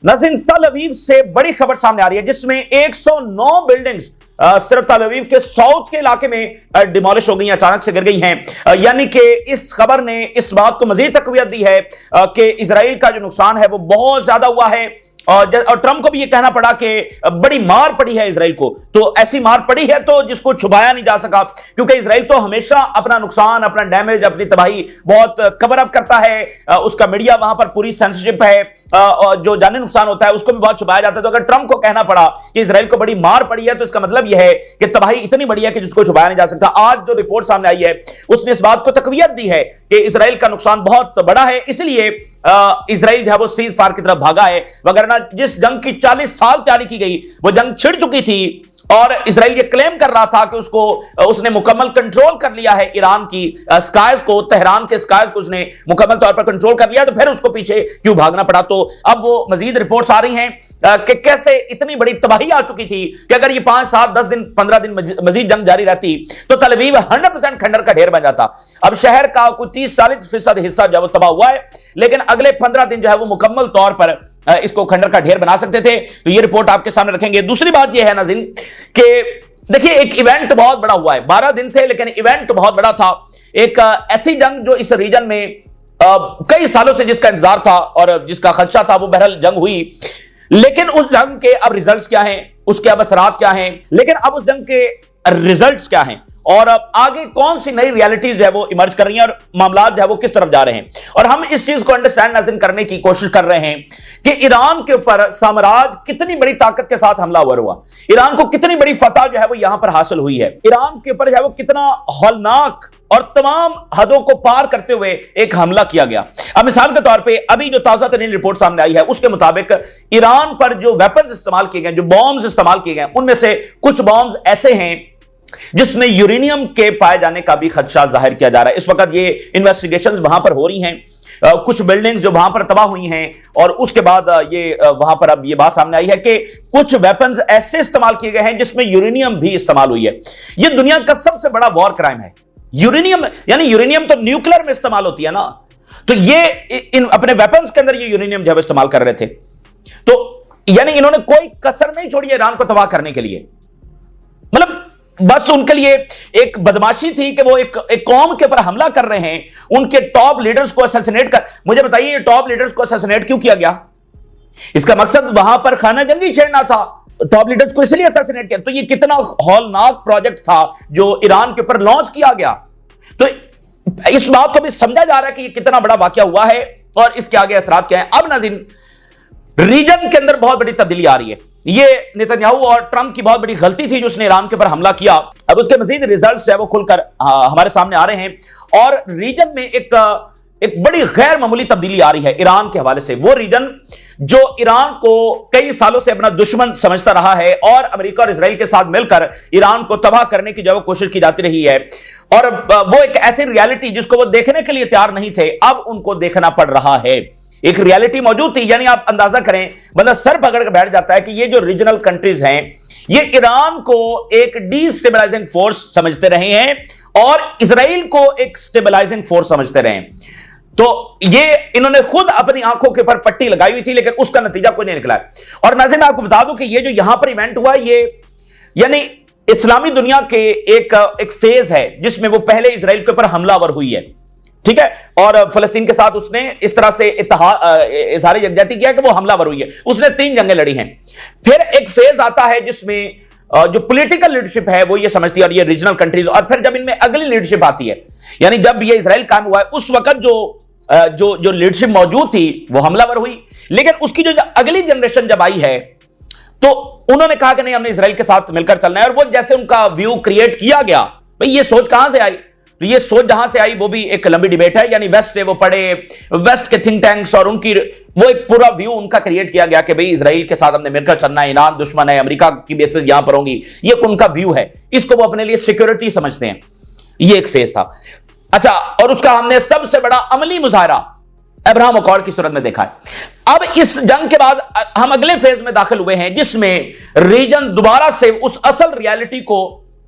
नाज़रीन, तल अवीव से बड़ी खबर सामने आ रही है जिसमें 109 बिल्डिंग्स सिर्फ तल अवीव के साउथ के इलाके में डिमोलिश हो गई, अचानक से गिर गई हैं। यानी कि इस खबर ने इस बात को मजीद तकवीत दी है कि इजराइल का जो नुकसान है वो बहुत ज्यादा हुआ है। और ट्रंप को भी ये कहना पड़ा कि बड़ी मार पड़ी है इजराइल को। तो ऐसी मार पड़ी है तो जिसको छुपाया नहीं जा सका, क्योंकि इजराइल तो हमेशा अपना नुकसान, अपना डैमेज, अपनी तबाही बहुत कवर अप करता है। उसका मीडिया वहां पर पूरी सेंसिटिव है, जो जानी नुकसान होता है उसको भी बहुत छुपाया जाता है। तो अगर ट्रंप को कहना पड़ा कि इजराइल को बड़ी मार पड़ी है तो इसका मतलब यह है कि तबाही इतनी बड़ी है कि जिसको छुपाया नहीं जा सकता। आज जो रिपोर्ट सामने आई है उसने इस बात को तकवीत दी है कि इजराइल का नुकसान बहुत बड़ा है, इसलिए इजराइल जो है वो सीज फायर की तरफ भागा है। वगरना जिस जंग की 40 साल तैयारी की गई वो जंग छिड़ चुकी थी और इजराइल ये क्लेम कर रहा था कि उसने मुकम्मल कंट्रोल कर लिया है ईरान की स्काइज को, तेहरान के स्काइज को उसने मुकम्मल तौर पर कंट्रोल कर लिया, तो फिर उसको पीछे क्यों भागना पड़ा। तो अब वो मजीद रिपोर्ट्स आ रही हैं कि कैसे इतनी बड़ी तबाही आ चुकी थी कि अगर ये 5, 7, 10 दिन, 15 दिन मजीद जंग जारी रहती तो तल अवीव 100% खंडर का ढेर बन जाता। अब शहर का कोई 30-40% हिस्सा जो है वो तबाह हुआ है, लेकिन अगले 15 दिन जो है वो मुकम्मल तौर पर इसको खंडर का ढेर बना सकते थे। तो ये रिपोर्ट आपके सामने रखेंगे। दूसरी बात यह है नाज़रीन कि देखिए एक इवेंट बहुत बड़ा हुआ है, 12 दिन थे लेकिन इवेंट बहुत बड़ा था। एक ऐसी जंग जो इस रीजन में कई सालों से जिसका इंतजार था और जिसका खदशा था, वो बहरहाल जंग हुई। लेकिन उस जंग के अब रिजल्ट्स क्या हैं, उसके अब असरात क्या हैं, लेकिन अब उस जंग के रिजल्ट्स क्या हैं और अब आगे कौन सी नई रियलिटीज है वो इमर्ज कर रही हैं और मामला जो है वो किस तरफ जा रहे हैं। और हम इस चीज को अंडरस्टैंड नाज़रीन करने की कोशिश कर रहे हैं कि ईरान के ऊपर साम्राज्य कितनी बड़ी ताकत के साथ हमलावर हुआ, ईरान को कितनी बड़ी फतह जो है वो यहां पर हासिल हुई है, ईरान के ऊपर जो है वो कितना हौलनाक और तमाम हदों को पार करते हुए एक हमला किया गया। अब मिसाल के तौर पे अभी जो ताजा तरीन रिपोर्ट सामने आई है उसके मुताबिक ईरान पर जो वेपन्स इस्तेमाल किए गए, जो बॉम्ब्स इस्तेमाल किए गए, उनमें से कुछ बॉम्ब्स ऐसे हैं जिसमें यूरेनियम के पाए जाने का भी खदशा जाहिर किया जा रहा है। इस वक्त ये इन्वेस्टिगेशंस वहां पर हो रही हैं। कुछ बिल्डिंग्स जो वहां पर तबाह हुई हैं और उसके बाद ये वहां पर अब ये बात सामने आई है कि कुछ वेपन्स ऐसे इस्तेमाल किए गए हैं जिसमें यूरेनियम भी इस्तेमाल हुई है। ये दुनिया का सबसे बड़ा वॉर क्राइम है यूरेनियम, यानी यूरेनियम तो न्यूक्लियर में इस्तेमाल होती है ना, तो ये इन अपने वेपन्स के अंदर ये यूरेनियम जो है इस्तेमाल कर रहे थे। तो यानी इन्होंने कोई कसर नहीं छोड़ी ईरान को तबाह करने के लिए। मतलब बस उनके लिए एक बदमाशी थी कि वो एक कौम के ऊपर हमला कर रहे हैं, उनके टॉप लीडर्स को असैसिनेट कर। मुझे बताइए ये टॉप लीडर्स को असैसिनेट क्यों किया गया? इसका मकसद वहां पर खाना जंगी छेड़ना था, टॉप लीडर्स को इसलिए असैसिनेट किया। तो ये कितना हौलनाक प्रोजेक्ट था जो ईरान के ऊपर लॉन्च किया गया। तो इस बात को भी समझा जा रहा है कि ये कितना बड़ा वाकया हुआ है और इसके आगे असरात क्या है। अब नाज़रीन रीजन के अंदर बहुत बड़ी तब्दीली आ रही है। ये नेतन्याहू और ट्रंप की बहुत बड़ी गलती थी जो उसने ईरान के ऊपर हमला किया। अब उसके मजीद रिजल्ट्स है वो खुलकर हमारे सामने आ रहे हैं और रीजन में एक बड़ी गैर मामूली तब्दीली आ रही है ईरान के हवाले से। वो रीजन जो ईरान को कई सालों से अपना दुश्मन समझता रहा है और अमेरिका और इजराइल के साथ मिलकर ईरान को तबाह करने की जो कोशिश की जाती रही है, और वो एक ऐसी रियलिटी जिसको वो देखने के लिए तैयार नहीं थे, अब उनको देखना पड़ रहा है। एक रियलिटी मौजूद थी, यानी आप अंदाजा करें, बंदा सर पकड़ के बैठ जाता है कि ये जो रीजनल कंट्रीज हैं ये ईरान को एक डीस्टेबलाइजिंग फोर्स समझते रहे हैं और इजराइल को एक स्टेबलाइजिंग फोर्स समझते रहे हैं। तो ये इन्होंने खुद अपनी आंखों के ऊपर पट्टी लगाई हुई थी, लेकिन उसका नतीजा कोई नहीं निकला। और नाज़रीन मैं आपको बता दूं कि ये जो यहां पर इवेंट हुआ, ये यानी इस्लामी दुनिया के एक फेज है जिसमें वो पहले इजराइल के ऊपर हमलावर हुई है, ठीक है, और फलस्तीन के साथ उसने इस तरह से इज़हार यकजहती किया कि वो हमलावर हुई है। उसने 3 जंगें लड़ी हैं। फिर एक फेज आता है जिसमें जो पॉलिटिकल लीडरशिप है वो ये समझती है और ये रीजनल कंट्रीज, और फिर जब इनमें अगली लीडरशिप आती है, यानी जब ये इजराइल कायम हुआ है उस वक्त जो लीडरशिप मौजूद थी वो हमलावर हुई। लेकिन उसकी जो अगली जनरेशन जब आई है तो उन्होंने कहा कि नहीं, हमने इजराइल के साथ मिलकर चलना है। और वो जैसे उनका व्यू क्रिएट किया गया, भाई ये सोच कहां से आई? तो ये सोच जहां से आई वो भी एक लंबी डिबेट है, यानी वेस्ट से वो पढ़े, वेस्ट के थिंक टैंक्स और उनकी वो एक पूरा व्यू उनका क्रिएट किया गया कि भाई इजराइल के साथ हमने मिलकर चलना है, ईरान दुश्मन है, अमेरिका की बेसिस यहां पर होंगी, ये उनका व्यू है। इसको वो अपने लिए सिक्योरिटी समझते हैं। ये एक फेज था। अच्छा, और उसका हमने सबसे बड़ा अमली मुजाहरा अब्राहम अकॉर्ड की सूरत में देखा है। अब इस जंग के बाद हम अगले फेज में दाखिल हुए हैं जिसमें रीजन दोबारा से उस असल रियलिटी को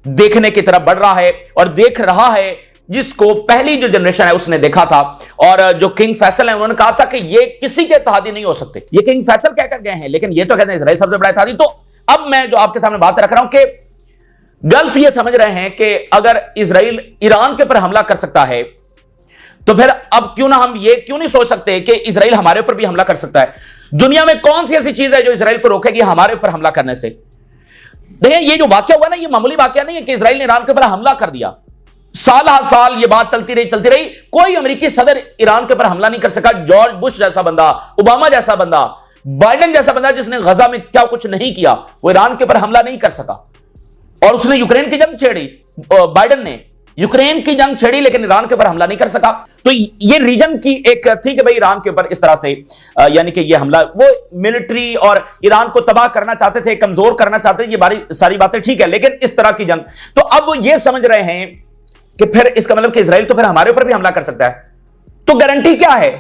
देखने की तरफ बढ़ रहा है और देख रहा है जिसको पहली जो जनरेशन है उसने देखा था। और जो किंग फैसल है उन्होंने कहा था कि ये किसी के इत्तेहादी नहीं हो सकते। ये किंग फैसल कहकर गए हैं, लेकिन ये तो कहते हैं इजराइल सबसे बड़ा इत्तेहादी। तो अब मैं जो आपके सामने बात रख रहा हूं कि गल्फ ये समझ रहे हैं कि अगर इजराइल ईरान के ऊपर हमला कर सकता है तो फिर अब क्यों ना हम ये क्यों नहीं सोच सकते कि इजराइल हमारे ऊपर भी हमला कर सकता है। दुनिया में कौन सी ऐसी चीज है जो इजराइल को रोकेगी हमारे ऊपर हमला करने से। देखिए ये जो वाकया हुआ ना, ये मामूली वाकया नहीं है कि इजराइल ने ईरान के ऊपर हमला कर दिया। साल हर साल ये बात चलती रही। कोई अमेरिकी सदर ईरान के ऊपर हमला नहीं कर सका। जॉर्ज बुश जैसा बंदा, ओबामा जैसा बंदा, बाइडेन जैसा बंदा जिसने गजा में क्या कुछ नहीं किया, वो ईरान के ऊपर हमला नहीं कर सका। और उसने यूक्रेन की जंग छेड़ी, बाइडेन ने यूक्रेन की जंग छेड़ी, लेकिन ईरान के ऊपर हमला नहीं कर सका। तो ये रीजन की एक थी कि भाई ईरान के ऊपर इस तरह से यानी कि ये हमला, वो मिलिट्री और ईरान को तबाह करना चाहते थे, कमजोर करना चाहते थे, ये सारी बातें ठीक है, लेकिन इस तरह की जंग। तो अब वो ये समझ रहे हैं कि फिर इसका मतलब कि इजराइल तो फिर हमारे ऊपर भी हमला कर सकता है। तो गारंटी क्या है?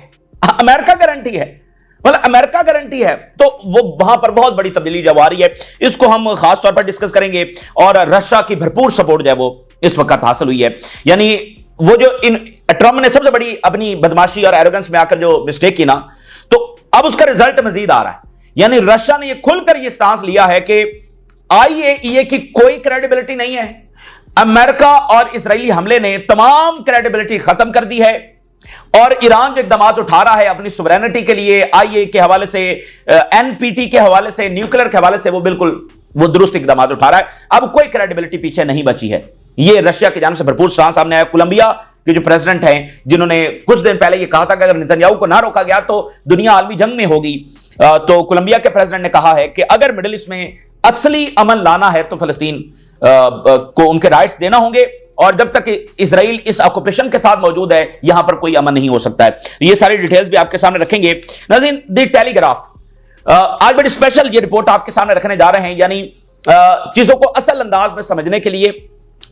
अमेरिका गारंटी है, मतलब अमेरिका गारंटी है। तो वो वहां पर बहुत बड़ी तब्दीली जब आ रही है, इसको हम खास तौर पर डिस्कस करेंगे। और रशिया की भरपूर सपोर्ट जो है वो इस वक्त हासिल हुई है। यानी वो जो ट्रम्प ने सबसे बड़ी अपनी बदमाशी और एरोगेंस में आकर जो मिस्टेक की ना, तो अब उसका रिजल्ट मजीद आ रहा है। यानी रशिया ने ये खुलकर ये स्टांस लिया है कि IAEA की कोई क्रेडिबिलिटी नहीं है। अमेरिका और इजरायली हमले ने तमाम क्रेडिबिलिटी खत्म कर दी है। और ईरान जो इकदाम उठा रहा है अपनी सुवरेनिटी के लिए, IAEA के हवाले से, NPT के हवाले से, न्यूक्लियर के हवाले से, वो बिल्कुल वो दुरुस्त इकदाम उठा रहा है। अब कोई क्रेडिबिलिटी पीछे नहीं बची है। ये रशिया की जानिब से भरपूर स्टांस सामने आया। कोलंबिया के जो प्रेसिडेंट हैं, जिन्होंने कुछ दिन पहले ये कहा था कि अगर नेतन्याहू को ना रोका गया तो दुनिया आलमी जंग में होगी, तो कोलंबिया के प्रेसिडेंट ने कहा है कि अगर मिडिल ईस्ट में असली अमन लाना है तो फलस्तीन को उनके राइट्स देना होंगे, और जब तक इजराइल इस ऑक्यूपेशन के साथ मौजूद है यहां पर कोई अमन नहीं हो सकता है। ये सारी डिटेल्स भी आपके सामने रखेंगे। नाज़रीन, द टेलीग्राफ आज बड़ी स्पेशल ये रिपोर्ट आपके सामने रखने जा रहे हैं, यानी चीजों को असल अंदाज में समझने के लिए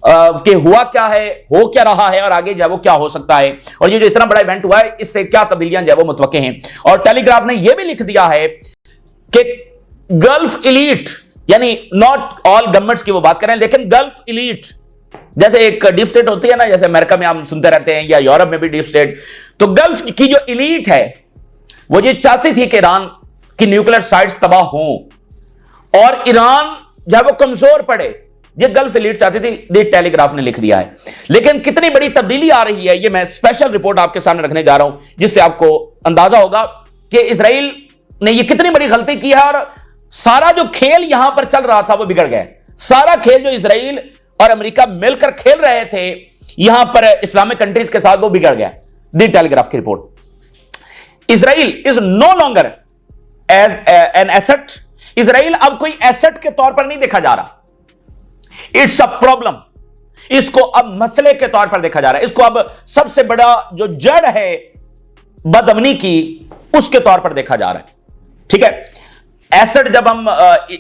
कि हुआ क्या है, हो क्या रहा है और आगे जो वो क्या हो सकता है, और ये जो इतना बड़ा इवेंट हुआ है इससे क्या तब्दीलियां जो वो मुतवक्के हैं। और टेलीग्राफ ने यह भी लिख दिया है कि गल्फ इलीट, यानी नॉट ऑल गवर्नमेंट्स की वो बात करें, लेकिन गल्फ इलीट, जैसे एक डीप स्टेट होती है ना, जैसे अमेरिका में हम सुनते रहते हैं या यूरोप में भी डीप स्टेट, तो गल्फ की जो इलीट है वो ये चाहती थी कि ईरान की न्यूक्लियर साइट्स तबाह हों और ईरान जब वो कमजोर पड़े, ये गल्फ इलीट चाहती थी। द टेलीग्राफ ने लिख दिया है। लेकिन कितनी बड़ी तब्दीली आ रही है, ये मैं स्पेशल रिपोर्ट आपके सामने रखने जा रहा हूं, जिससे आपको अंदाजा होगा कि इजराइल ने ये कितनी बड़ी गलती की है और सारा जो खेल यहां पर चल रहा था वो बिगड़ गया। सारा खेल जो इजराइल और अमेरिका मिलकर खेल रहे थे यहां पर इस्लामिक कंट्रीज के साथ, वो बिगड़ गया। द टेलीग्राफ की report, Israel is no longer as an asset. Israel अब कोई एसेट के तौर पर नहीं देखा जा रहा, इट्स अ प्रॉब्लम। इसको अब मसले के तौर पर देखा जा रहा है। इसको अब सबसे बड़ा जो जड़ है बदअमनी की, उसके तौर पर देखा जा रहा है। ठीक है, एसेट जब हम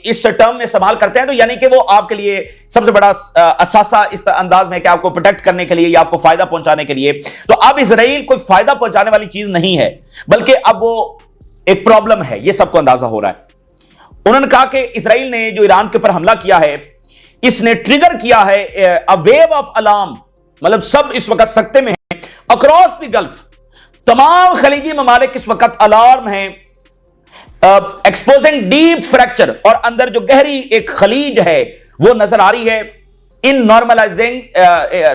इस टर्म में इस्तेमाल करते हैं तो यानी कि वो आपके लिए सबसे बड़ा असासा इस अंदाज में कि आपको प्रोटेक्ट करने के लिए या आपको फायदा पहुंचाने के लिए। तो अब इजराइल कोई फायदा पहुंचाने वाली चीज नहीं है, बल्कि अब वो एक प्रॉब्लम है, ये सबको अंदाजा हो रहा है। उन्होंने कहा कि इजराइल ने जो ईरान के ऊपर हमला किया है, इसने ट्रिगर किया है अ वेव ऑफ अलार्म, मतलब सब इस वक्त सकते में हैं अक्रॉस द गल्फ। तमाम खलीजी ममालिक इस वक्त अलार्म हैं, एक्सपोजिंग डीप फ्रैक्चर, और अंदर जो गहरी एक खलीज है वो नजर आ रही है। इन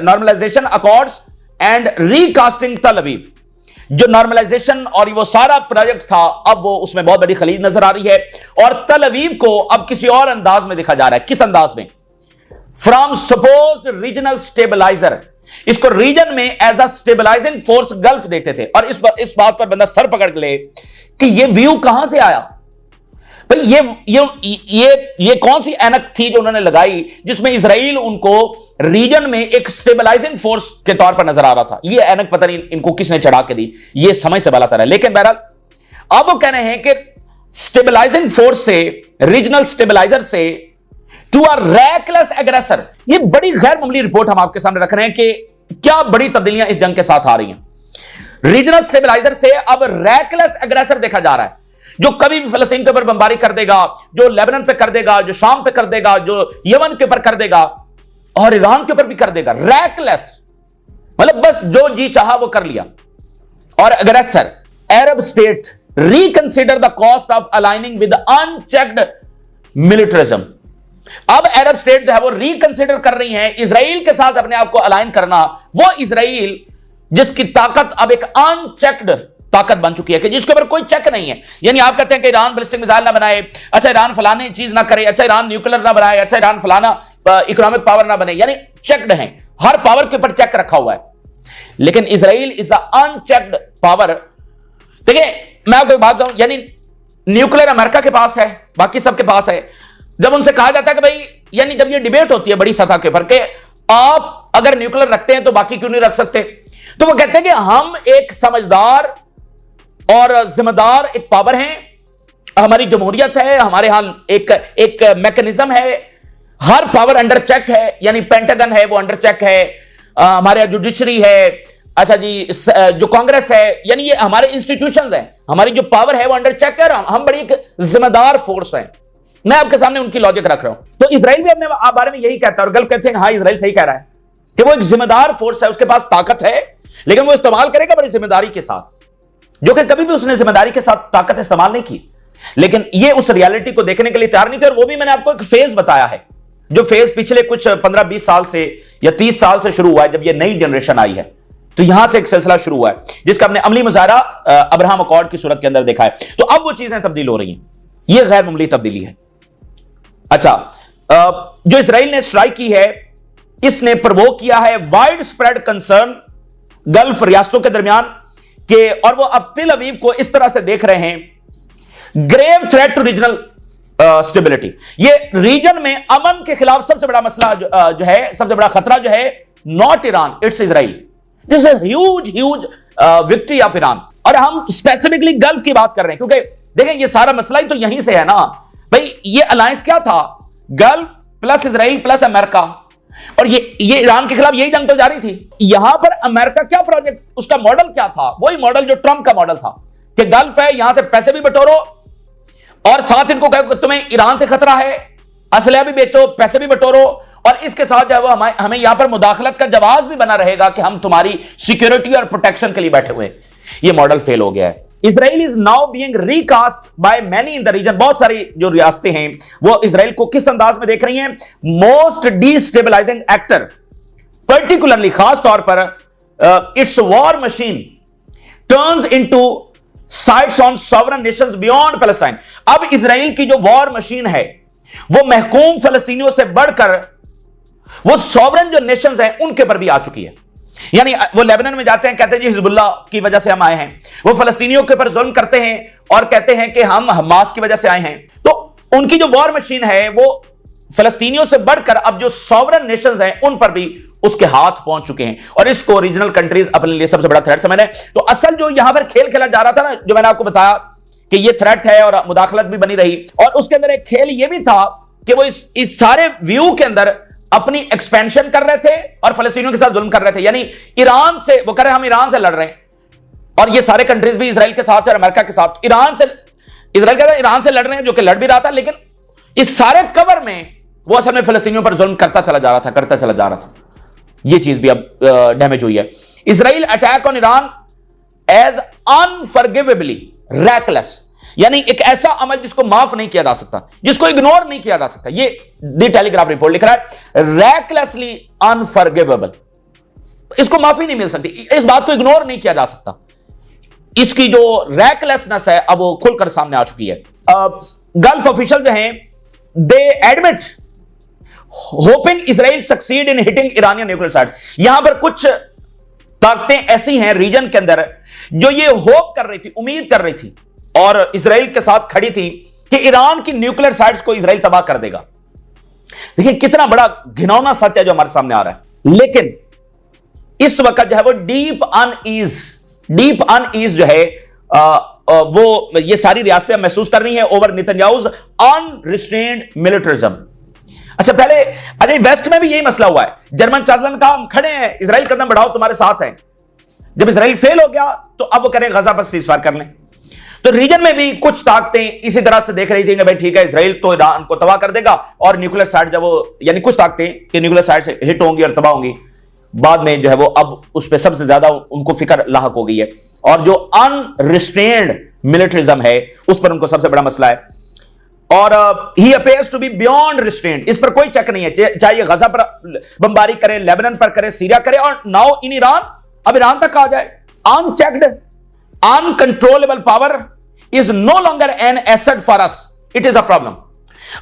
नॉर्मलाइजेशन अकॉर्ड्स एंड रिकास्टिंग तल अवीव, जो नॉर्मलाइजेशन और वो सारा प्रोजेक्ट था, अब वो उसमें बहुत बड़ी खलीज नजर आ रही है। और तल अवीव को अब किसी और अंदाज में देखा जा रहा है। किस अंदाज में? फ्रॉम सपोज्ड रीजनल स्टेबलाइजर, इसको रीजन में as a stabilising force Gulf देखते थे। और इस बात पर बंदा सर पकड़ ले कि ये व्यू कहां से आया भाई। ये कौन सी ऐनक थी जो उन्होंने लगाई जिसमें इजराइल उनको रीजन में एक स्टेबलाइजिंग फोर्स के तौर पर नजर आ रहा था। ये ऐनक पता नहीं इनको किसने चढ़ा के दी, ये समझ से बाला है। लेकिन बहरहाल अब वो कह रहे हैं कि स्टेबलाइजिंग फोर्स से, रीजनल स्टेबलाइजर से टू अ रैकलेस एग्रेसर। ये बड़ी गैर मामूली रिपोर्ट हम आपके सामने रख रहे हैं कि क्या बड़ी तब्दीलियां इस जंग के साथ आ रही हैं। रीजनल स्टेबलाइजर से अब रैकलेस एग्रेसर देखा जा रहा है, जो कभी भी फलस्तीन के ऊपर बमबारी कर देगा, जो लेबनान पे कर देगा, जो शाम पे कर देगा, जो यमन के ऊपर कर देगा और ईरान के ऊपर भी कर देगा। रैकलेस मतलब बस जो जी चाहा वो कर लिया। और aggressor Arab state reconsider the cost of aligning with unchecked militarism. अब अरब स्टेट जो है वो रिकंसिडर कर रही है इजराइल के साथ अपने आप को अलाइन करना। वो इजराइल जिसकी ताकत अब एक अनचेक्ड ताकत बन चुकी है कि जिसके ऊपर कोई चेक नहीं है। यानी आप कहते हैं कि ईरान बैलिस्टिक मिसाइल ना बनाए, अच्छा ईरान फलाने चीज ना करे, अच्छा ईरान न्यूक्लियर ना बनाए, अच्छा ईरान फलाना इकोनॉमिक पावर ना बने, यानी चेक्ड है, हर पावर के ऊपर चेक रखा हुआ है। लेकिन इजराइल इज अनचेक्ड पावर। देखिए मैं आपको एक बात बताऊं, यानी न्यूक्लियर अमेरिका के पास है, बाकी सबके पास है। जब उनसे कहा जाता है कि भाई, यानी जब ये डिबेट होती है बड़ी सतह के ऊपर कि आप अगर न्यूक्लियर रखते हैं तो बाकी क्यों नहीं रख सकते, तो वो कहते हैं कि हम एक समझदार और जिम्मेदार एक पावर हैं, हमारी जमहूरियत है, हमारे यहां एक मैकेनिज्म है, हर पावर अंडर चेक है, यानी पेंटागन है वो अंडर चेक है, हमारे जुडिशरी है, अच्छा जी जो कांग्रेस है, यानी ये हमारे इंस्टीट्यूशंस हैं, हमारी जो पावर है वो अंडर चेक है, हम बड़ी एक जिम्मेदार फोर्स हैं। मैं आपके सामने उनकी लॉजिक रख रहा हूं। तो इजराइल भी अपने बारे में यही कहता है और गल्फ कहते हैं हाँ इजराइल सही कह रहा है कि वो एक जिम्मेदार फोर्स है, उसके पास ताकत है, लेकिन वो इस्तेमाल करेगा बड़ी जिम्मेदारी के साथ, जो कि कभी भी उसने जिम्मेदारी के साथ ताकत इस्तेमाल नहीं की। लेकिन ये उस रियलिटी को देखने के लिए तैयार नहीं थे। और वो भी मैंने आपको एक फेज बताया है, जो फेज पिछले कुछ 15-20 साल से या 30 साल से शुरू हुआ है, जब ये नई जनरेशन आई है। तो यहां से एक सिलसिला शुरू हुआ है जिसका हमने अमली मुजाहरा अब्राहम अकॉर्ड की सूरत के अंदर देखा है। तो अब वो चीजें तब्दील हो रही हैं, ये गैर मामूली तब्दीली है। अच्छा, जो इजराइल ने स्ट्राइक की है, इसने प्रवोक किया है वाइड स्प्रेड कंसर्न गल्फ रियासतों के दरमियान के, और वो अब तिल अवीव को इस तरह से देख रहे हैं grave threat to regional stability. ये रीजन में अमन के खिलाफ सबसे बड़ा मसला जो है, सबसे बड़ा खतरा जो है, not Iran, it's Israel. This is huge victory of Iran. और हम स्पेसिफिकली गल्फ की बात कर रहे हैं क्योंकि देखें ये सारा मसला ही तो यहीं से है ना भाई। ये अलायंस क्या था, gulf plus Israel plus America, और ये ईरान के खिलाफ यही जंग तो जारी थी। यहां पर अमेरिका क्या प्रोजेक्ट, उसका मॉडल क्या था, वही मॉडल जो ट्रंप का मॉडल था कि गल्फ है, यहां से पैसे भी बटोरो और साथ इनको कहो तुम्हें ईरान से खतरा है, असलहा भी बेचो, पैसे भी बटोरो, और इसके साथ जो है वो हमें यहां पर मुदाखलत का जवाब भी बना रहेगा कि हम तुम्हारी सिक्योरिटी और प्रोटेक्शन के लिए बैठे हुए। ये मॉडल फेल हो गया है। Israel is now being recast by many in the region. बहुत सारी जो रियासतें हैं वो इजराइल को किस अंदाज में देख रही हैं, मोस्ट डिस्टेबलाइजिंग एक्टर, पर्टिकुलरली खास तौर पर it's war machine turns into sites on sovereign Nations beyond Palestine. अब इजराइल की जो वॉर मशीन है वो महकूम फलस्तीनियों से बढ़कर वो सॉवरन जो नेशंस हैं उनके पर भी आ चुकी है। यानी वो लेबनान में जाते हैं, कहते हैं जी हिजबुल्लाह की वजह से हम आए हैं, वो फलस्तीनियों के ऊपर जुल्म करते हैं और कहते हैं कि हम हमास की वजह से आए हैं। तो उनकी जो वॉर मशीन है वो फलस्तीनियों से बढ़कर अब जो सॉवरन नेशंस हैं उन पर भी उसके हाथ पहुंच चुके हैं, और इसको रीजनल कंट्रीज अपने लिए सबसे बड़ा थ्रेट समझ रहे हैं। तो असल जो यहां पर खेल खेला जा रहा था ना, जो मैंने आपको बताया कि ये थ्रेट है और मुदाखलत भी बनी रही, और उसके अंदर एक खेल ये भी था कि वो इस सारे व्यू के अंदर अपनी एक्सपेंशन कर रहे थे और फलस्तीनियों के साथ जुल्म कर रहे थे। यानी ईरान से वो कह रहे हैं हम ईरान से लड़ रहे हैं, और ये सारे कंट्रीज भी इजराइल के साथ और अमेरिका के साथ ईरान से, इजराइल कहता है ईरान से लड़ रहे हैं, जो कि लड़ भी रहा था, लेकिन इस सारे कवर में वो असल में फलस्तीनियों पर जुल्म करता चला जा रहा था। ये चीज भी अब डैमेज हुई है। Israel attack on Iran as unforgivably reckless, यानी एक ऐसा अमल जिसको माफ नहीं किया जा सकता, जिसको इग्नोर नहीं किया जा सकता। ये दी टेलीग्राफ रिपोर्ट लिख रहा है, रैकलेसली अनफॉरगिवेबल, इसको माफी नहीं मिल सकती, इस बात को इग्नोर नहीं किया जा सकता। इसकी जो रैकलेसनेस है अब वो खुलकर सामने आ चुकी है। गल्फ ऑफिशियल जो हैं they admit hoping Israel succeed in hitting Iranian nuclear sites. यहां पर कुछ ताकतें ऐसी हैं रीजन के अंदर जो ये होप कर रही थी, उम्मीद कर रही थी और इजराइल के साथ खड़ी थी कि ईरान की न्यूक्लियर साइट्स को इजराइल तबाह कर देगा। देखिए कितना बड़ा घिनौना सच है जो हमारे सामने आ रहा है। लेकिन इस वक्त जो है वो डीप अनईज जो है वो ये सारी रियासतें महसूस कर रही हैं ओवर नेतन्याहूज अनरिस्ट्रेन्ड मिलिटरिज्म। अच्छा पहले वेस्ट में भी यही मसला हुआ है। जर्मन चांसलर ने कहा हम खड़े हैं, इजराइल कदम बढ़ाओ, तुम्हारे साथ हैं। जब इजराइल फेल हो गया तो अब वो करें गजा पर सीजफायर कर लें। तो रीजन में भी कुछ ताकतें इसी तरह से देख रही थी कि भाई ठीक है इजराइल तो ईरान को तबाह कर देगा और न्यूक्लियर साइट जब वो, यानी कुछ ताकतें कि न्यूक्लियर साइट से हिट होंगी और तबाह होंगी, बाद में जो है वो अब उस पर सबसे ज्यादा उनको फिक्र लाहक हो गई है, और जो अनरिस्ट्रेन्ड मिलिट्रिज्म है उस पर उनको सबसे बड़ा मसला है। और he appears to be beyond restraint, इस पर कोई चेक नहीं है, चाहे ये गजा पर बमबारी करे, लेबनान पर करे, सीरिया करे, और नाउ इन ईरान, अब ईरान तक आ जाए। Unchecked uncontrollable power is no longer an asset for us, it is a problem.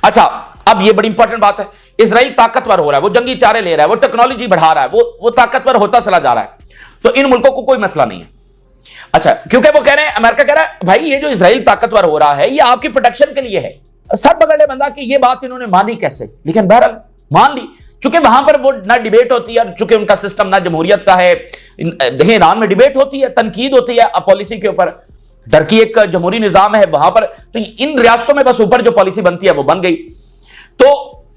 अच्छा, अब ये बड़ी इंपॉर्टेंट बात है, इजराइल ताकतवर हो रहा है, वो जंगी हथियार ले रहा है, वो टेक्नोलॉजी बढ़ा रहा है, वो ताकतवर होता चला जा रहा है, तो इन मुल्कों को कोई मसला नहीं है। अच्छा, क्योंकि वो कह रहे हैं, अमेरिका कह रहा है भाई ये जो इजराइल ताकतवर हो रहा है ये आपकी प्रोटेक्शन के लिए है। सर पकड़ ले बंदा कि ये बात इन्होंने मानी कैसे, लेकिन बहरहाल मान ली, चूंकि वहां पर वो ना डिबेट होती है, चूंकि उनका सिस्टम ना जमहूरियत का है। देखिए ईरान में डिबेट होती है, तनकीद होती है पॉलिसी के ऊपर, टर्की एक जमहूरी निजाम है वहां पर, तो इन रियासतों में बस ऊपर जो पॉलिसी बनती है वो बन गई। तो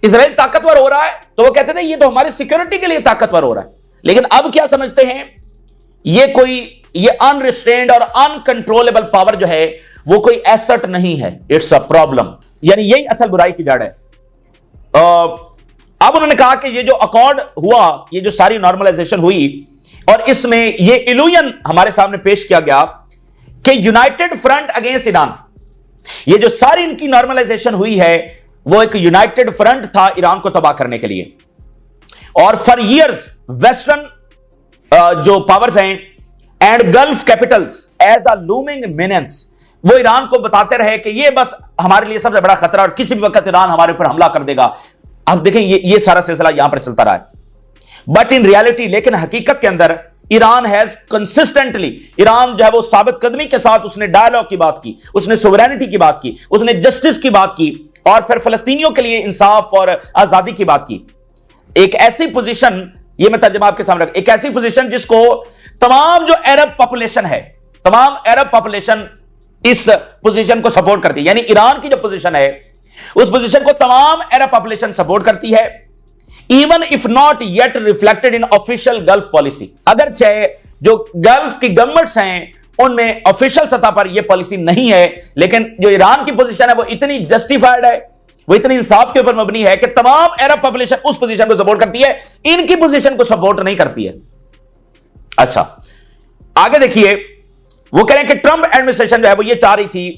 इजराइल ताकतवर हो रहा है तो वो कहते थे ये तो हमारी सिक्योरिटी के लिए ताकतवर हो रहा है, लेकिन अब क्या समझते हैं, ये अनरिस्ट्रेन्ड और अनकंट्रोलेबल पावर जो है वो कोई एसेट नहीं है, इट्स अ प्रॉब्लम। यानी यही असल बुराई की जड़ है। अब उन्होंने कहा कि ये जो अकॉर्ड हुआ, ये जो सारी नॉर्मलाइजेशन हुई, और इसमें ये इल्यूजन हमारे सामने पेश किया गया कि यूनाइटेड फ्रंट अगेंस्ट ईरान, ये जो सारी इनकी नॉर्मलाइजेशन हुई है वो एक यूनाइटेड फ्रंट था ईरान को तबाह करने के लिए। और फॉर ईयर्स वेस्टर्न जो पावर्स हैं and gulf capitals as a looming menace, वो ईरान को बताते रहे कि ये बस हमारे लिए सबसे बड़ा खतरा और किसी भी वक्त ईरान हमारे ऊपर हमला कर देगा। अब देखें ये सारा सिलसिला यहां पर चलता रहा है, बट इन रियलिटी, लेकिन हकीकत के अंदर ईरान हैज कंसिस्टेंटली, ईरान जो है वो साबित कदमी के साथ उसने डायलॉग की बात की, उसने सोवरेनिटी की बात की, उसने जस्टिस की बात की, और फिर फलस्तीनियों के लिए इंसाफ और आजादी की बात की। एक ऐसी पोजीशन, ये मैं तर्जुमा आपके सामने रख, एक ऐसी पोजीशन जिसको तमाम जो अरब पॉपुलेशन है, तमाम अरब पॉपुलेशन इस पोजीशन को सपोर्ट करती है। यानी ईरान की जो पोजीशन है उस पोजीशन को तमाम अरब पॉपुलेशन सपोर्ट करती है, even if not yet reflected in official gulf policy. अगर चाहे जो गल्फ की गवर्नमेंट्स हैं उनमें ऑफिशियल सतह पर यह पॉलिसी नहीं है, लेकिन जो ईरान की पोजीशन है वो इतनी जस्टिफाइड है, वो इतनी इंसाफ के ऊपर मबनी है कि तमाम अरब पॉपुलेशन उस पोजीशन को सपोर्ट करती है, इनकी पोजीशन को सपोर्ट नहीं करती है। अच्छा, आगे देखिए, वो कह रहे हैं कि ट्रंप एडमिनिस्ट्रेशन जो है वो ये चाह रही थी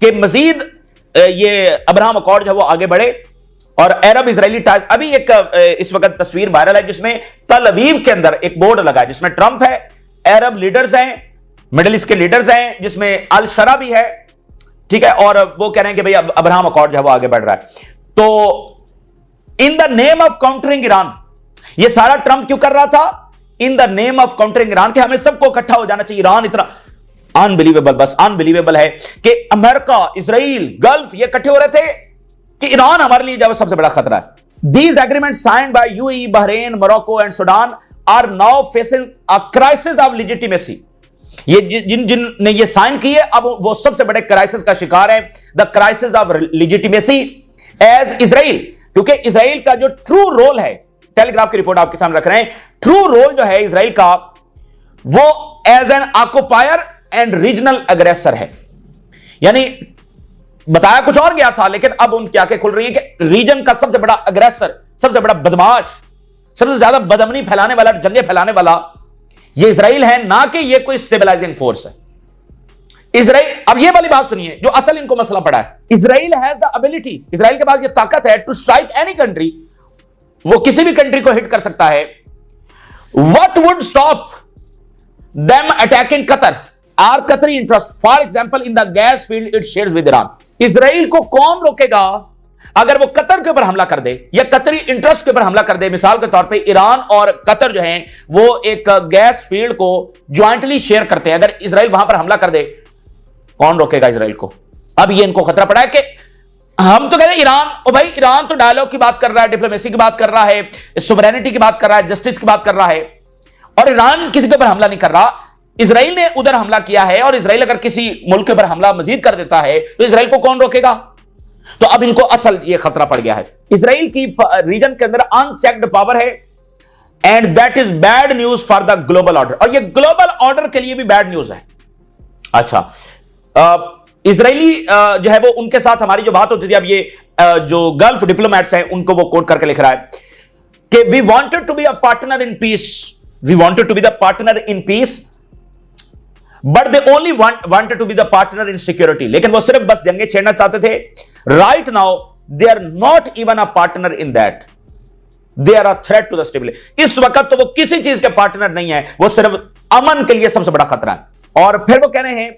कि मजीद ये अब्राहम अकॉर्ड जो है वो आगे बढ़े और अरब इजरायली टाइज। अभी एक इस वक्त तस्वीर वायरल है जिसमें तल अवीव के अंदर एक बोर्ड लगा है जिसमें ट्रंप है, अरब लीडर्स हैं, मिडिल ईस्ट के लीडर्स हैं, जिसमें अल शरा भी है, ठीक है, और वो कह रहे हैं कि भाई अब्राहम अकॉर्ड जो है वो आगे बढ़ रहा है। तो in the name of countering Iran, ये सारा ट्रंप क्यों कर रहा था? In the name of countering Iran, कि हमें सबको इकट्ठा हो जाना चाहिए। ईरान इतना अनबिलीवेबल, बस अनबिलीवेबल है कि अमेरिका, इजराइल, गल्फ ये इकट्ठे हो रहे थे कि ईरान हमारे लिए जो सबसे बड़ा खतरा है। These agreements signed by UAE, Bahrain, Morocco and Sudan are now facing a crisis of legitimacy. ये जिन ने ये साइन किए अब वो सबसे बड़े क्राइसिस का शिकार है, the crisis of legitimacy as Israel, क्योंकि इजराइल का जो ट्रू रोल है, टेलीग्राफ की रिपोर्ट आपके सामने रख रहे हैं, ट्रू रोल जो है इजराइल का वो एज एन ऑक्युपायर एंड रीजनल अग्रेसर है। यानी बताया कुछ और गया था, लेकिन अब उनकी आंखें खुल रही है कि रीजन का सबसे बड़ा अग्रेसर, सबसे बड़ा बदमाश, सबसे ज्यादा बदअमनी फैलाने वाला, जंगे फैलाने वाला ये इजराइल है, ना कि ये कोई स्टेबलाइजिंग फोर्स है। इजराइल, अब ये वाली बात सुनिए जो असल इनको मसला पड़ा है। Israel has the ability, Israel के पास ये ताकत है टू स्ट्राइक एनी कंट्री, वो किसी भी कंट्री को हिट कर सकता है। What would stop them attacking Qatar or Qatari interest, for example in the gas field it shares with Iran. Israel को कौन रोकेगा अगर वो कतर के ऊपर हमला कर दे या कतरी इंटरेस्ट के ऊपर हमला कर दे? मिसाल के तौर पे ईरान और कतर जो हैं वो एक गैस फील्ड को ज्वाइंटली शेयर करते हैं, अगर इजराइल वहां पर हमला कर दे कौन रोकेगा इजराइल को? अब ये इनको खतरा पड़ा है कि हम तो कह रहे हैं ईरान, ओ भाई ईरान तो डायलॉग की बात कर रहा है, डिप्लोमेसी की बात कर रहा है, सोवरेनिटी की बात कर रहा है, जस्टिस की बात कर रहा है, और ईरान किसी के ऊपर हमला नहीं कर रहा। इजराइल ने उधर हमला किया है, और इजराइल अगर किसी मुल्क के ऊपर हमला मजीद कर देता है तो इजराइल को कौन रोकेगा? तो अब इनको असल ये खतरा पड़ गया है। इजराइल की रीजन के अंदर अनचेक्ड पावर है, and that is bad news for the global order, और ये ग्लोबल ऑर्डर के लिए भी बैड न्यूज है। अच्छा, इजरायली जो है वो उनके साथ हमारी जो बात होती थी, अब ये जो गल्फ डिप्लोमेट्स हैं उनको वो कोट करके लिख रहा है कि we wanted to be a partner in peace we wanted to be the partner in peace, but they only wanted to be the partner in security. लेकिन वो सिर्फ बस जंगे छेड़ना चाहते थे। Right now they are not even a partner in that, they are a threat to the stability. इस वक्त तो वो किसी चीज के पार्टनर नहीं है, वो सिर्फ अमन के लिए सबसे बड़ा खतरा है। और फिर वो कह रहे हैं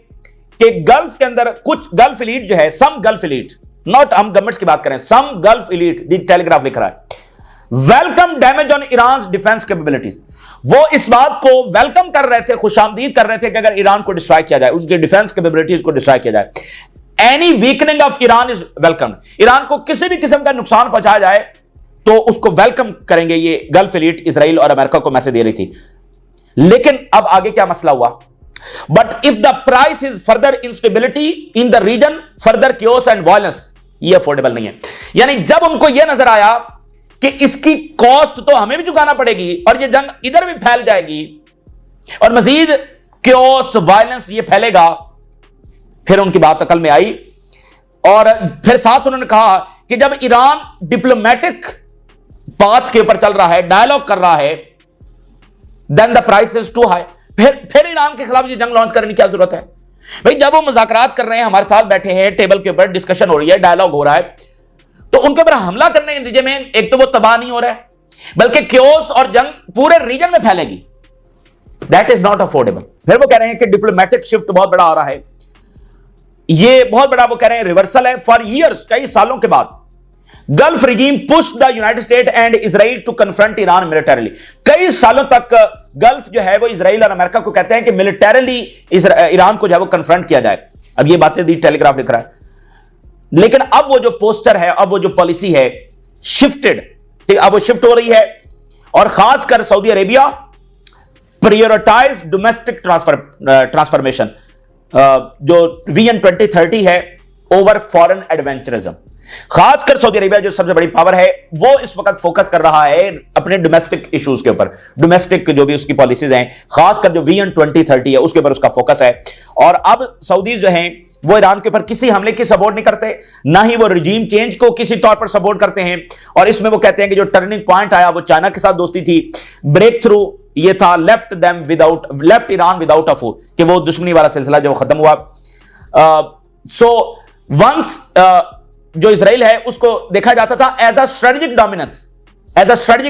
कि गल्फ के अंदर कुछ गल्फ इलीट जो है, सम गल्फ इलीट, नॉट हम गवर्नमेंट्स की बात करें, सम गल्फ इलीट, द टेलीग्राफ लिख रहा है, welcome damage on Iran defence capabilities. वो इस बात को वेलकम कर रहे थे, खुशामदीद कर रहे थे कि अगर ईरान को डिस्ट्रॉय किया जाए, उनकी डिफेंस कैपेबिलिटीज को डिस्ट्रॉय किया जाए। Any weakening of Iran is welcome. Iran को किसी भी किस्म का नुकसान पहुंचाया जाए तो उसको वेलकम करेंगे, ये गल्फ एलीट इजराइल और अमेरिका को मैसेज दे रही थी। लेकिन अब आगे क्या मसला हुआ? But if the price is further instability in the region, further chaos and violence, ये अफोर्डेबल नहीं है। यानी जब उनको यह नजर आया कि इसकी कॉस्ट तो हमें भी चुकाना पड़ेगी और ये जंग इधर भी फैल जाएगी और मजीद क्योस वायलेंस ये फैलेगा, फिर उनकी बात अकल में आई। और फिर साथ उन्होंने कहा कि जब ईरान डिप्लोमेटिक बात के ऊपर चल रहा है, डायलॉग कर रहा है, then the price is too high. फिर ईरान के खिलाफ ये जंग लॉन्च करने की क्या जरूरत है भाई? जब वो मुज़ाकरात कर रहे हैं, हमारे साथ बैठे हैं, टेबल के ऊपर डिस्कशन हो रही है, डायलॉग हो रहा है, तो उनके ऊपर हमला करने के नतीजे में एक तो वो तबाह नहीं हो रहा है, बल्कि क्योस और जंग पूरे रीजन में फैलेगी। That is not affordable. फिर वो कह रहे हैं कि डिप्लोमेटिक शिफ्ट बहुत बड़ा आ रहा है, ये बहुत बड़ा वो कह रहे हैं रिवर्सल है। फॉर ईयर्स, कई सालों के बाद, Gulf regime push the United State and Israel to confront Iran militarily. कई सालों तक गल्फ जो है वो इजराइल और अमेरिका को कहते हैं कि मिलिटरीली ईरान को जो है वो कन्फ्रंट किया जाए। अब ये बातें दी टेलीग्राफ लिख रहा है, लेकिन अब वो जो पोस्टर है, अब वो जो पॉलिसी है शिफ्टेड, अब वो शिफ्ट हो रही है। और खासकर Saudi Arabia prioritise domestic transformation, जो विजन 2030 है, ओवर फॉरेन एडवेंचरिज्म। खासकर सऊदी अरेबिया जो सबसे बड़ी पावर है, वो इस वक्त फोकस कर रहा है अपने डोमेस्टिक इश्यूज के ऊपर, डोमेस्टिक जो भी उसकी पॉलिसीज हैं, खासकर जो विजन 2030 है उसके ऊपर उसका फोकस है। और अब सऊदीज जो हैं वो ईरान के ऊपर किसी हमले की सपोर्ट नहीं करते, ना ही वो रिजीम चेंज को किसी तौर पर सपोर्ट करते हैं। और इसमें वो कहते हैं कि जो टर्निंग पॉइंट आया वो चाइना के साथ दोस्ती थी, ब्रेक थ्रू ये था लेफ्ट ईरान विदाउट अ फू, कि वो दुश्मनी वाला सिलसिला जो खत्म हुआ। सो वंस जो इजराइल है उसको देखा जाता था एज अ स्ट्रेटेजिक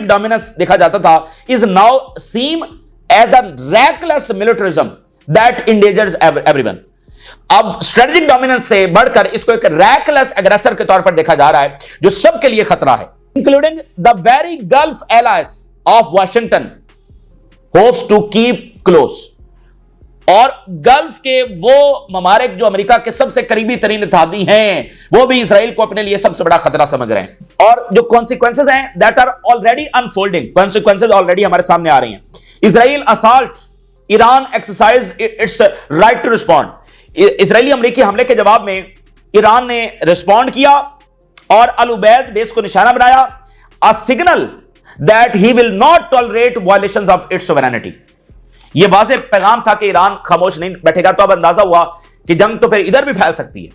डोमिनेंस देखा जाता था, is now seen as a reckless militarism that endangers everyone. अब स्ट्रेटेजिक डोमिनेंस से बढ़कर इसको एक रैकलेस एग्रेसर के तौर पर देखा जा रहा है जो सबके लिए खतरा है, including the very Gulf alliance of Washington hopes to keep close. और गल्फ के वो ममालिक जो अमेरिका के सबसे करीबी तरीन इत्तेहादी हैं, वो भी इसराइल को अपने लिए सबसे बड़ा खतरा समझ रहे हैं। और जो कॉन्सिक्वेंसेस हैं that are already unfolding, consequences already हमारे सामने आ रही हैं। Israel assault, Iran exercise its right to respond. Israeli अमेरिकी हमले के जवाब में ईरान ने रिस्पॉन्ड किया और अल उबैद बेस को निशाना बनाया, a signal that he will not tolerate violations of its sovereignty. यह वाज़ेह पैगाम था कि ईरान खामोश नहीं बैठेगा। तो अब अंदाजा हुआ कि जंग तो फिर इधर भी फैल सकती है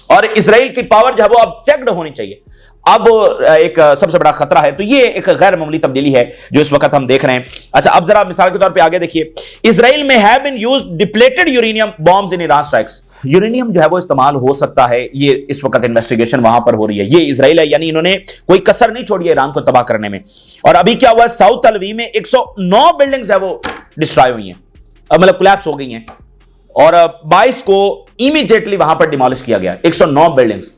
और इसराइल की पावर जो है वो अब चेक्ड होनी चाहिए। अब वो एक सबसे बड़ा खतरा है। तो ये एक गैर मामूली तब्दीली है जो इस वक्त हम देख रहे हैं। अच्छा, अब जरा मिसाल के तौर पे आगे देखिए, इसराइल में have been used depleted uranium bombs in Iran strikes. Uranium जो है वो इस्तेमाल हो सकता है, ये इस वक्त इन्वेस्टिगेशन वहां पर हो रही है। ये इसराइल है, यानी इन्होंने कोई कसर नहीं छोड़ी है ईरान को तबाह करने में। और अभी क्या हुआ, साउथ तलवीव में 109 बिल्डिंग्स है वो डिस्ट्रॉय हुई हैं, मतलब कोलैप्स हो गई हैं, और 22 को इमीडिएटली वहां पर डिमोलिश किया गया। 109 बिल्डिंग्स,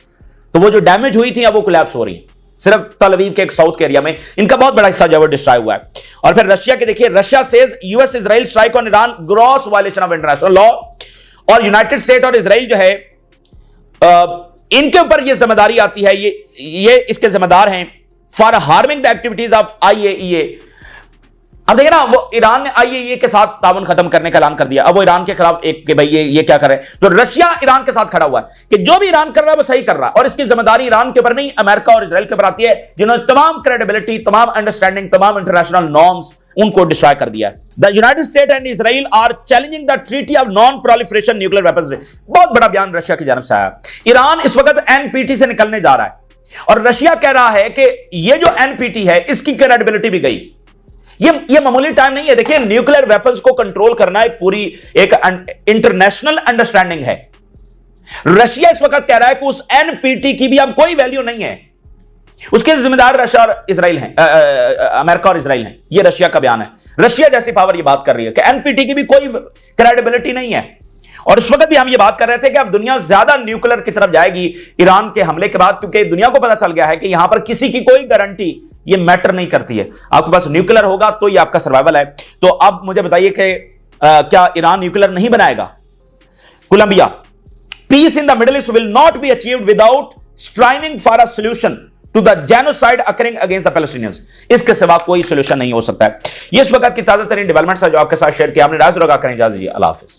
तो वो जो डैमेज हुई थी अब वो कोलैप्स हो रही है। सिर्फ तलवीव के एक साउथ के एरिया में इनका बहुत बड़ा हिस्सा जो है डिस्ट्रॉय हुआ है। और फिर रशिया के देखिए, Russia says US Israel strike on Iran gross violation of international law. और यूनाइटेड स्टेट और इजराइल जो है इनके ऊपर ये जिम्मेदारी आती है, ये इसके जिम्मेदार हैं for harming the activities of IAEA। अब देखिए ना, वो ईरान ने IAEA के साथ ताउन खत्म करने का ऐलान कर दिया। अब वो ईरान के खिलाफ एक कि भाई ये क्या कर रहे हैं, तो रशिया ईरान के साथ खड़ा हुआ है कि जो भी ईरान कर रहा है वो सही कर रहा है। और इसकी जिम्मेदारी ईरान के ऊपर नहीं, अमेरिका और इजराइल के ऊपर आती है, जिन्होंने तमाम क्रेडिबिलिटी, तमाम अंडरस्टैंडिंग, तमाम इंटरनेशनल नॉर्म्स उनको डिस्ट्रॉय कर दिया है। The United State and Israel are challenging the treaty of non proliferation nuclear weapons. बहुत बड़ा बयान रशिया की जानब से आया। ईरान इस वक्त NPT से निकलने जा रहा है और रशिया कह रहा है कि ये जो NPT है इसकी क्रेडिबिलिटी भी गई, ये मामूली टाइम नहीं है। देखिए, न्यूक्लियर वेपन्स को कंट्रोल करना एक पूरी एक इंटरनेशनल अंडरस्टैंडिंग है। रशिया इस वक्त कह रहा है कि उस एनपीटी की भी अब कोई वैल्यू नहीं है, उसके जिम्मेदार रशिया और इजराइल हैं, अमेरिका और इजराइल हैं। यह रशिया का बयान है। रशिया जैसी पावर यह बात कर रही है कि एनपीटी की भी कोई क्रेडिबिलिटी नहीं है। और इस वक्त भी हम ये बात कर रहे थे कि अब दुनिया ज्यादा न्यूक्लियर की तरफ जाएगी ईरान के हमले के बाद, क्योंकि दुनिया को पता चल गया है कि यहां पर किसी की कोई गारंटी ये मैटर नहीं करती है। आपके पास न्यूक्लियर होगा तो ये आपका सर्वाइवल है। तो अब मुझे बताइए कि क्या ईरान न्यूक्लियर नहीं बनाएगा? Colombia, peace in the Middle East will not be achieved without striving for a solution to the genocide occurring against the Palestinians. इसके सिवा कोई सॉल्यूशन नहीं हो सकता है। ये इस वक्त की ताजा तरीन डेवलपमेंट्स है जो आपके साथ शेयर किया हमने। राज रोगा करें, इजाजत दीजिए, अल्लाह हाफिज।